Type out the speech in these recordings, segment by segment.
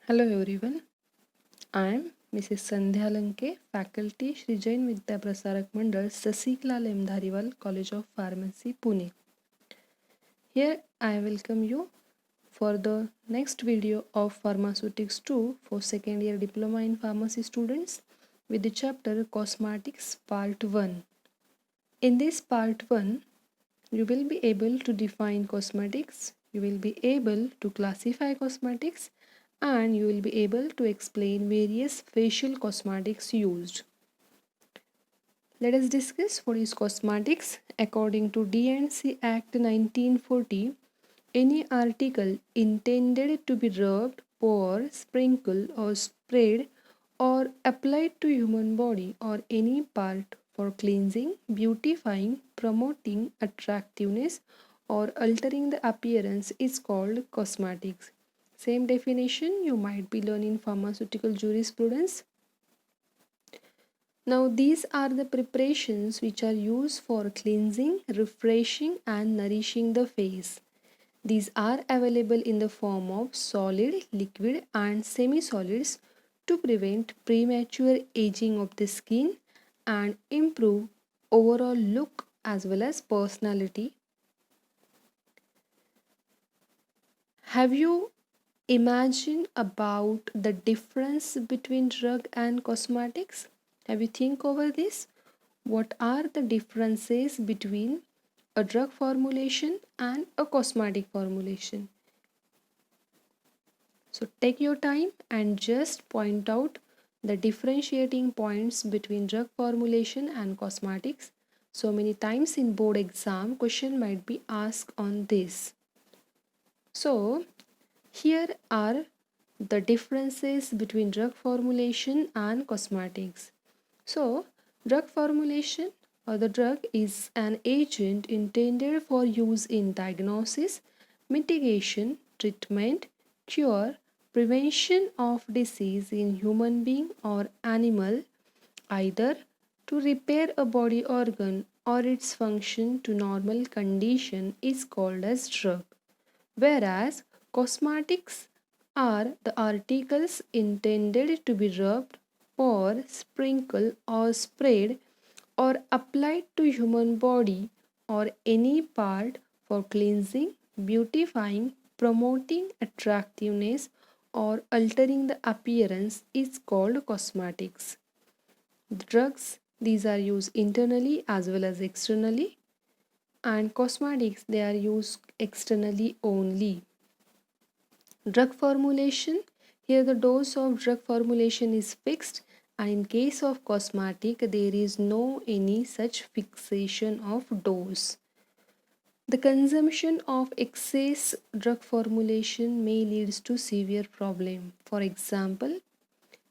Hello everyone, I am Mrs. Sandhya Lanke, Faculty Shri Jain Vidya Prasarak Mandal, Sasikla Lemdhariwal, College of Pharmacy, Pune. Here I welcome you for the next video of Pharmaceutics 2 for second year diploma in pharmacy students with the chapter Cosmetics Part 1. In this Part 1, you will be able to define cosmetics, you will be able to classify cosmetics, and you will be able to explain various facial cosmetics used. Let us discuss what is cosmetics. According to D&C Act 1940, any article intended to be rubbed, poured, sprinkled or sprayed or applied to human body or any part for cleansing, beautifying, promoting attractiveness or altering the appearance is called cosmetics. Same definition you might be learning pharmaceutical jurisprudence. Now these are the preparations which are used for cleansing, refreshing and nourishing the face. These are available in the form of solid, liquid and semi-solids to prevent premature aging of the skin and improve overall look as well as personality. Have you imagined about the difference between drug and cosmetics? Have you think over this? What are the differences between a drug formulation and a cosmetic formulation? So take your time and just point out the differentiating points between drug formulation and cosmetics. So many times in board exam question might be asked on this. So here are the differences between drug formulation and cosmetics. So drug formulation or the drug is an agent intended for use in diagnosis, mitigation, treatment, cure, prevention of disease in human being or animal, either to repair a body organ or its function to normal condition is called as drug. Whereas cosmetics are the articles intended to be rubbed or sprinkled or sprayed or applied to human body or any part for cleansing, beautifying, promoting attractiveness or altering the appearance is called cosmetics. The drugs, these are used internally as well as externally, and cosmetics, they are used externally only. Drug formulation, here the dose of drug formulation is fixed, and in case of cosmetic there is no any such fixation of dose. The consumption of excess drug formulation may lead to severe problem. For example,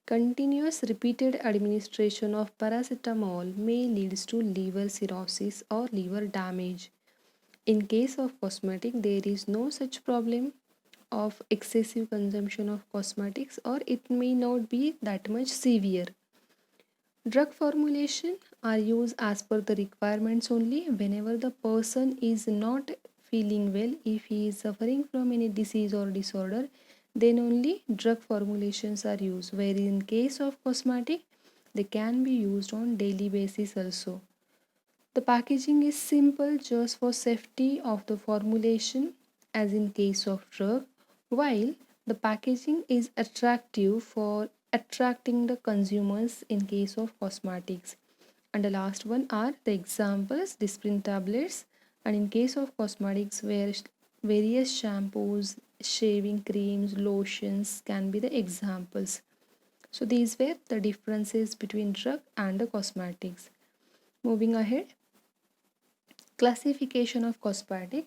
continuous repeated administration of paracetamol may lead to liver cirrhosis or liver damage. In case of cosmetic, there is no such problem of excessive consumption of cosmetics, or it may not be that much severe. Drug formulation are used as per the requirements only whenever the person is not feeling well. If he is suffering from any disease or disorder, then only drug formulations are used, where in case of cosmetic they can be used on daily basis also. The packaging is simple just for safety of the formulation as in case of drug, while the packaging is attractive for attracting the consumers in case of cosmetics. And the last one are the examples, Disprin tablets, and in case of cosmetics where various shampoos, shaving creams, lotions can be the examples. So these were the differences between drug and the cosmetics. Moving ahead, classification of cosmetic.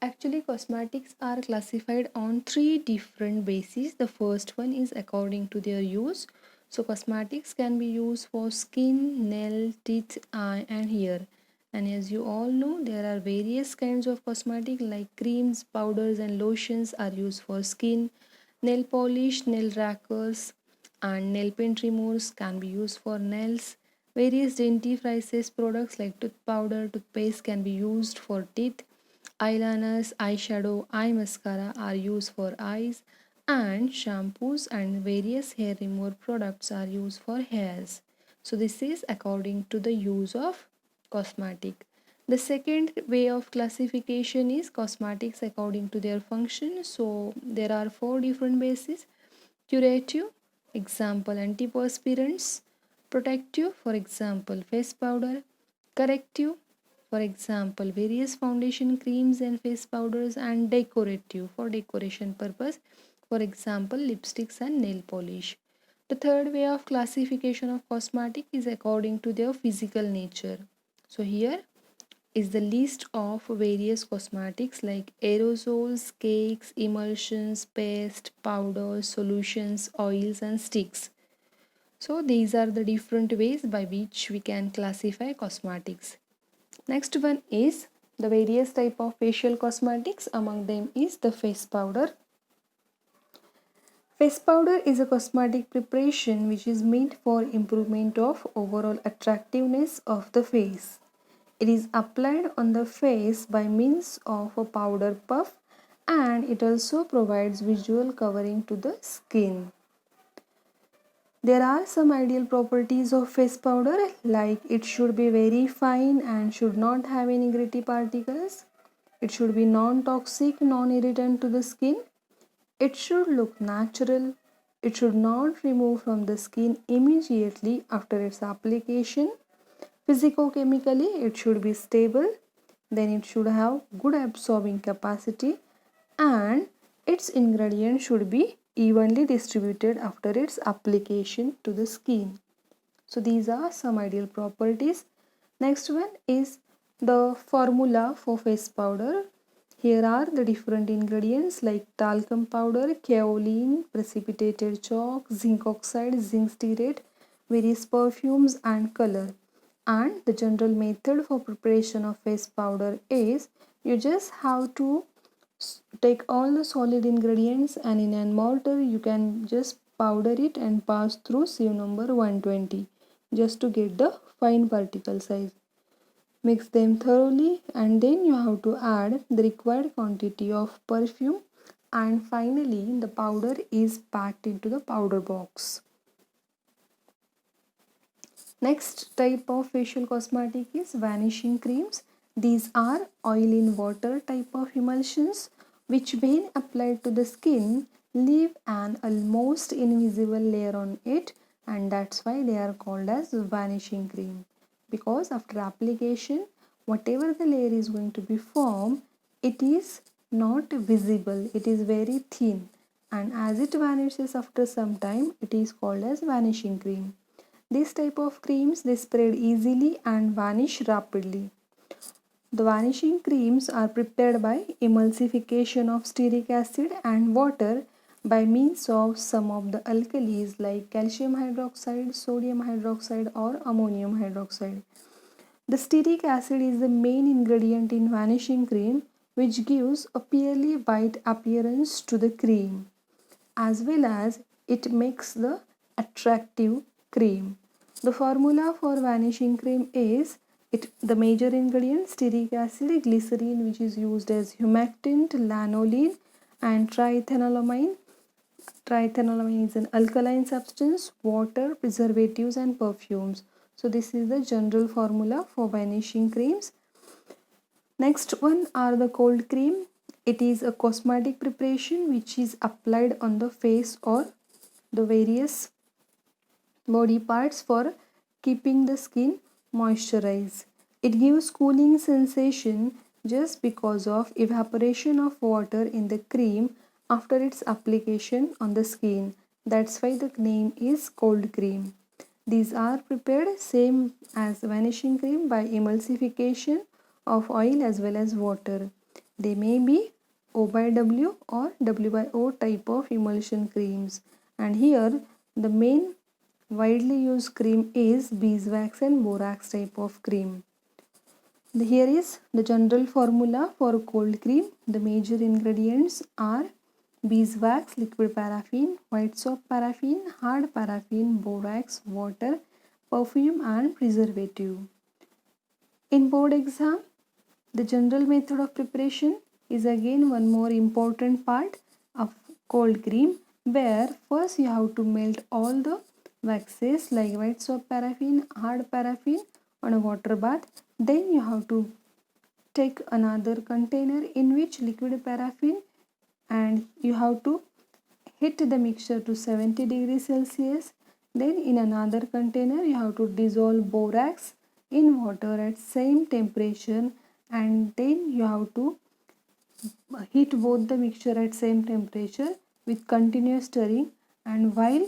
Actually, cosmetics are classified on three different bases. The first one is according to their use. So cosmetics can be used for skin, nail, teeth, eye and hair. And as you all know, there are various kinds of cosmetic like creams, powders and lotions are used for skin. Nail polish, nail lacquers and nail paint removers can be used for nails. Various dentifrices products like tooth powder, toothpaste can be used for teeth. Eyeliners, eyeshadow, eye mascara are used for eyes, and shampoos and various hair removal products are used for hairs. So this is according to the use of cosmetic. The second way of classification is cosmetics according to their function. So there are four different bases: curative, example antiperspirants; protective, for example face powder; corrective, for example various foundation creams and face powders; and decorative, for decoration purpose, for example lipsticks and nail polish. The third way of classification of cosmetic is according to their physical nature. So here is the list of various cosmetics like aerosols, cakes, emulsions, paste, powders, solutions, oils and sticks. So these are the different ways by which we can classify cosmetics. Next one is the various type of facial cosmetics. Among them is the face powder. Face powder is a cosmetic preparation which is made for improvement of overall attractiveness of the face. It is applied on the face by means of a powder puff, and it also provides visual covering to the skin. There are some ideal properties of face powder, like it should be very fine and should not have any gritty particles. It should be non-toxic, non-irritant to the skin. It should look natural. It should not remove from the skin immediately after its application. Physicochemically, it should be stable. Then it should have good absorbing capacity, and its ingredients should be evenly distributed after its application to the skin. So these are some ideal properties. Next one is the formula for face powder. Here are the different ingredients like talcum powder, kaolin, precipitated chalk, zinc oxide, zinc stearate, various perfumes and color. And the general method for preparation of face powder is you just have to take all the solid ingredients, and in a mortar you can just powder it and pass through sieve number 120 just to get the fine particle size. Mix them thoroughly, and then you have to add the required quantity of perfume, and finally the powder is packed into the powder box. Next type of facial cosmetic is vanishing creams. These are oil in water type of emulsions which when applied to the skin leave an almost invisible layer on it, and that's why they are called as vanishing cream, because after application whatever the layer is going to be formed, it is not visible, it is very thin, and as it vanishes after some time it is called as vanishing cream. This type of creams, they spread easily and vanish rapidly. The vanishing creams are prepared by emulsification of stearic acid and water by means of some of the alkalis like calcium hydroxide, sodium hydroxide or ammonium hydroxide. The stearic acid is the main ingredient in vanishing cream, which gives a purely white appearance to the cream, as well as it makes the attractive cream. The formula for vanishing cream is the major ingredients stearic acid, glycerin which is used as humectant, lanolin and triethanolamine. Triethanolamine is an alkaline substance, water, preservatives and perfumes. So this is the general formula for vanishing creams. Next one are the cold cream. It is a cosmetic preparation which is applied on the face or the various body parts for keeping the skin moisturized. It gives cooling sensation just because of evaporation of water in the cream after its application on the skin. That's why the name is cold cream. These are prepared same as vanishing cream by emulsification of oil as well as water. They may be O by W or W by O type of emulsion creams. And here the main widely used cream is beeswax and borax type of cream. Here is the general formula for cold cream. The major ingredients are beeswax, liquid paraffin, white soap paraffin, hard paraffin, borax, water, perfume and preservative. In board exam, the general method of preparation is again one more important part of cold cream. where first you have to melt all the waxes like white soap paraffin, hard paraffin on a water bath. Then you have to take another container in which liquid paraffin, and you have to heat the mixture to 70 degrees Celsius. Then in another container you have to dissolve borax in water at same temperature, and then you have to heat both the mixture at same temperature with continuous stirring, and while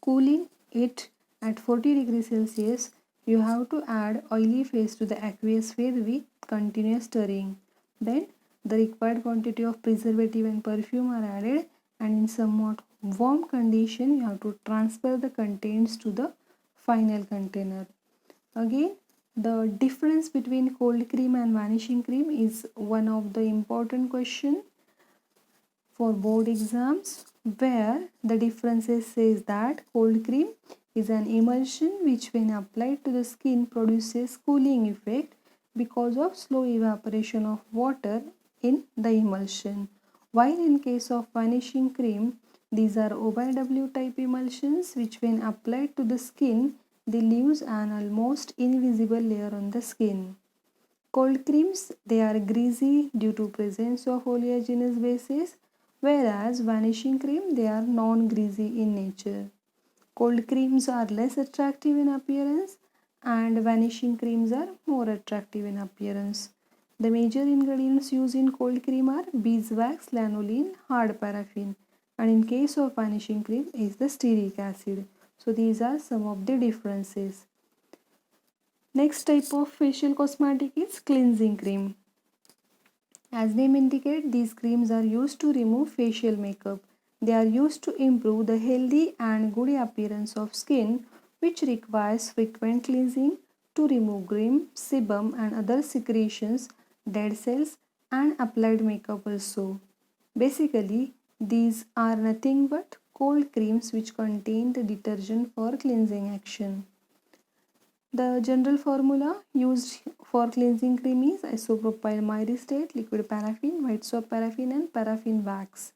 cooling it at 40 degrees Celsius, you have to add oily phase to the aqueous phase with continuous stirring. Then the required quantity of preservative and perfume are added, and in somewhat warm condition you have to transfer the contents to the final container. Again, the difference between cold cream and vanishing cream is one of the important question for board exams, where the differences says that cold cream is an emulsion which when applied to the skin produces cooling effect because of slow evaporation of water in the emulsion, while in case of vanishing cream, these are OYW type emulsions which when applied to the skin they leaves an almost invisible layer on the skin. Cold creams, they are greasy due to presence of oleaginous bases, whereas vanishing cream, they are non-greasy in nature. Cold creams are less attractive in appearance and vanishing creams are more attractive in appearance. The major ingredients used in cold cream are beeswax, lanolin, hard paraffin, and in case of vanishing cream is the stearic acid. So these are some of the differences. Next type of facial cosmetic is cleansing cream. As name indicate, these creams are used to remove facial makeup. They are used to improve the healthy and good appearance of skin, which requires frequent cleansing to remove grime, sebum and other secretions, dead cells and applied makeup also. Basically, these are nothing but cold creams which contain the detergent for cleansing action. The general formula used for cleansing cream is isopropyl myristate, liquid paraffin, white soap paraffin and paraffin wax.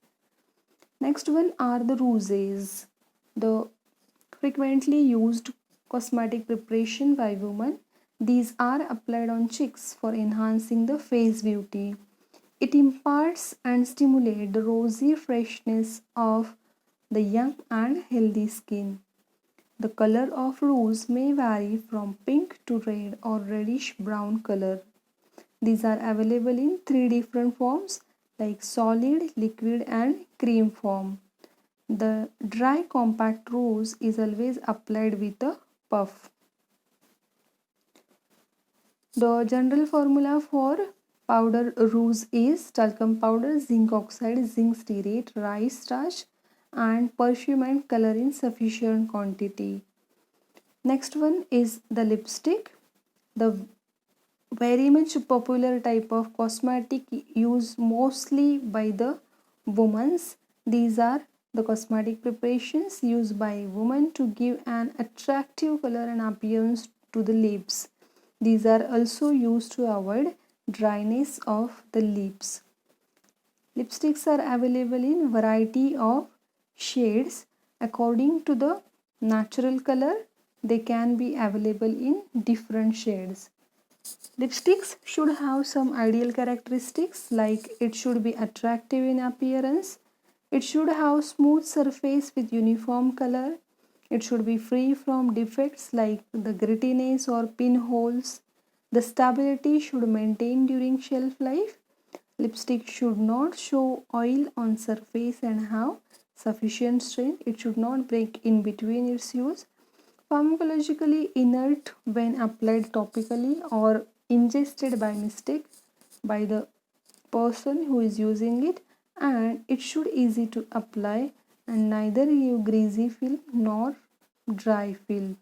Next one are the rouges, the frequently used cosmetic preparation by women. These are applied on cheeks for enhancing the face beauty. It imparts and stimulates the rosy freshness of the young and healthy skin. The color of rouge may vary from pink to red or reddish brown color. These are available in 3 different forms like solid, liquid and cream form. The dry compact rouge is always applied with a puff. The general formula for powder rouge is talcum powder, zinc oxide, zinc stearate, rice starch and perfume and color in sufficient quantity. Next one is the lipstick. The very much popular type of cosmetic used mostly by the women. These are the cosmetic preparations used by women to give an attractive color and appearance to the lips. These are also used to avoid dryness of the lips. Lipsticks are available in variety of shades according to the natural color. They can be available in different shades. Lipsticks should have some ideal characteristics like it should be attractive in appearance, it should have smooth surface with uniform color, it should be free from defects like the grittiness or pinholes, the stability should maintain during shelf life, lipstick should not show oil on surface and have sufficient strength, it should not break in between its use, pharmacologically inert when applied topically or ingested by mistake by the person who is using it, and it should easy to apply and neither give greasy feel nor dry feel.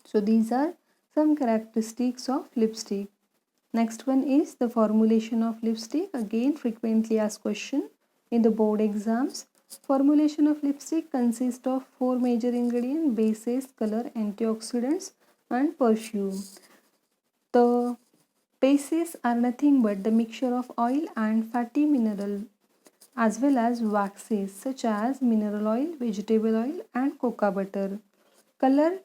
So these are some characteristics of lipstick. Next one is the formulation of lipstick. Again, frequently asked question in the board exams. Formulation of lipstick consists of 4 major ingredients: bases, color, antioxidants and perfume. The bases are nothing but the mixture of oil and fatty mineral. as well as waxes such as mineral oil, vegetable oil and cocoa butter. Color,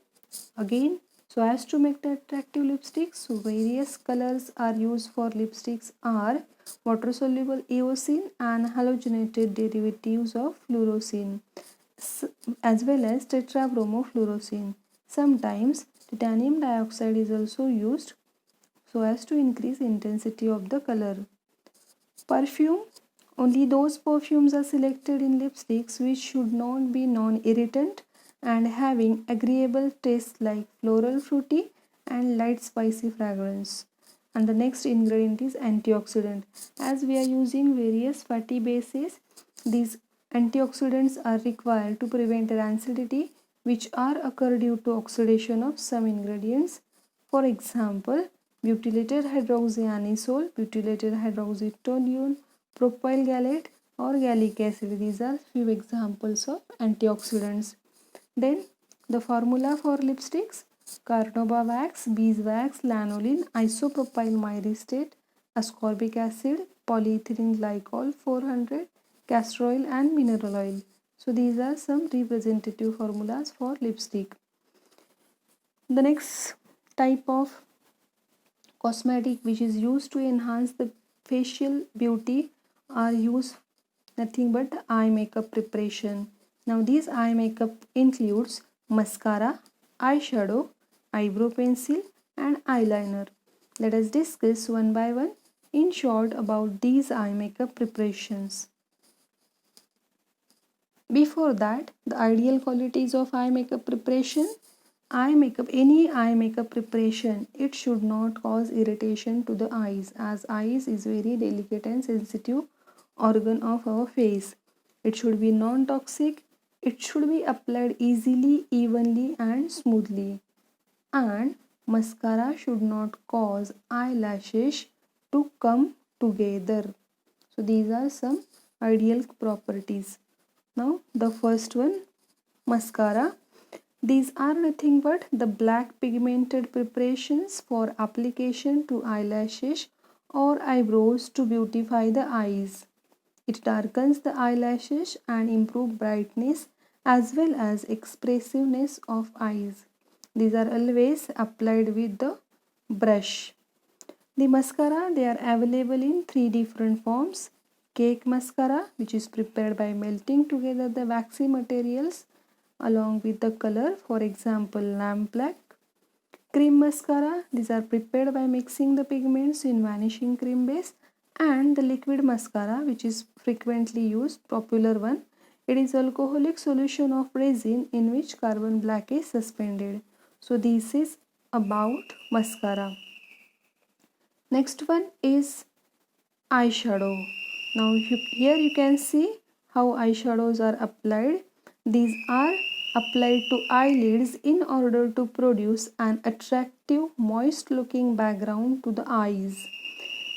again, so as to make the attractive lipsticks, so various colors are used for lipsticks are water soluble eosin and halogenated derivatives of fluorescein, as well as tetrabromofluorescein. Sometimes titanium dioxide is also used so as to increase intensity of the color. Perfume, only those perfumes are selected in lipsticks which should not be non-irritant and having agreeable taste like floral, fruity and light spicy fragrance. And the next ingredient is antioxidant. As we are using various fatty bases, these antioxidants are required to prevent rancidity which are occur due to oxidation of some ingredients. For example, butylated hydroxyanisole, butylated hydroxytoluene, propyl gallate or gallic acid. These are few examples of antioxidants. Then the formula for lipsticks: carnauba wax, beeswax, lanolin, isopropyl myristate, ascorbic acid, polyethylene glycol 400, castor oil and mineral oil. So these are some representative formulas for lipstick. The next type of cosmetic which is used to enhance the facial beauty are used nothing but eye makeup preparation. Now these eye makeup includes mascara, eyeshadow, eyebrow pencil and eyeliner. Let us discuss one by one in short about these eye makeup preparations. Before that, the ideal qualities of eye makeup preparation. Any eye makeup preparation, it should not cause irritation to the eyes, as eyes is very delicate and sensitive organ of our face. It should be non-toxic. It should be applied easily, evenly and smoothly. And mascara should not cause eyelashes to come together. So these are some ideal properties. Now the first one, mascara. These are nothing but the black pigmented preparations for application to eyelashes or eyebrows to beautify the eyes. It darkens the eyelashes and improves brightness as well as expressiveness of eyes. These are always applied with the brush. The mascara, they are available in three different forms. Cake mascara, which is prepared by melting together the waxy materials along with the color, for example lamp black. Cream mascara, these are prepared by mixing the pigments in vanishing cream base. And the liquid mascara, which is frequently used, popular one, it is alcoholic solution of resin in which carbon black is suspended. So this is about mascara. Next one is eyeshadow. Now here you can see how eyeshadows are applied. These are applied to eyelids in order to produce an attractive moist looking background to the eyes.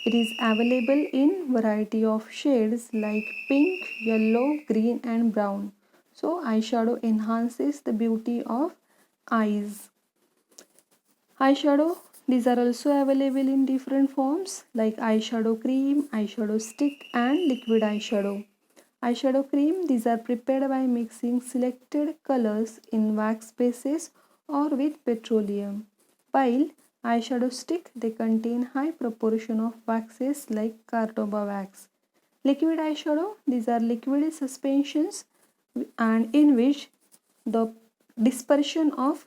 It is available in variety of shades like pink, yellow, green and brown. So eyeshadow enhances the beauty of eyes. Eyeshadow, these are also available in different forms like eyeshadow cream, eyeshadow stick and liquid eyeshadow. Eyeshadow cream, these are prepared by mixing selected colors in wax bases or with petroleum. While eyeshadow stick, they contain high proportion of waxes like carnauba wax. Liquid eyeshadow, these are liquid suspensions and in which the dispersion of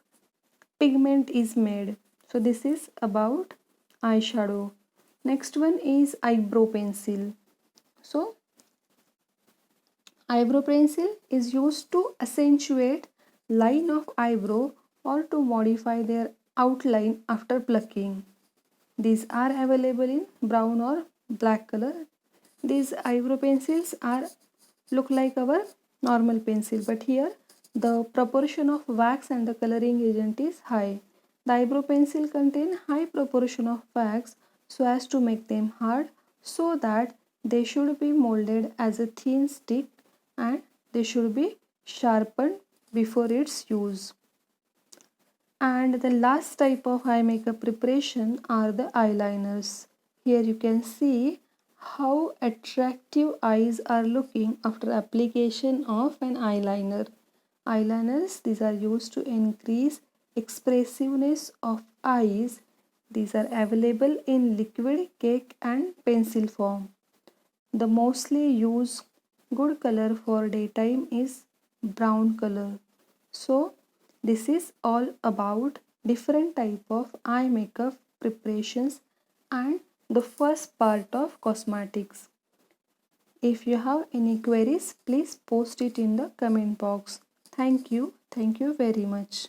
pigment is made. So this is about eyeshadow. Next one is eyebrow pencil. So eyebrow pencil is used to accentuate line of eyebrow or to modify their outline after plucking. These are available in brown or black color. These eyebrow pencils are look like our normal pencil, but here the proportion of wax and the coloring agent is high. The eyebrow pencil contain high proportion of wax so as to make them hard, so that they should be molded as a thin stick and they should be sharpened before its use. And the last type of eye makeup preparation are the eyeliners. Here you can see How attractive eyes are looking after application of an eyeliner. Eyeliners, these are used to increase expressiveness of eyes. These are available in liquid, cake and pencil form. The mostly used good color for daytime is brown color. So this is all about different type of eye makeup preparations and the first part of cosmetics. If you have any queries, please post it in the comment box. Thank you very much.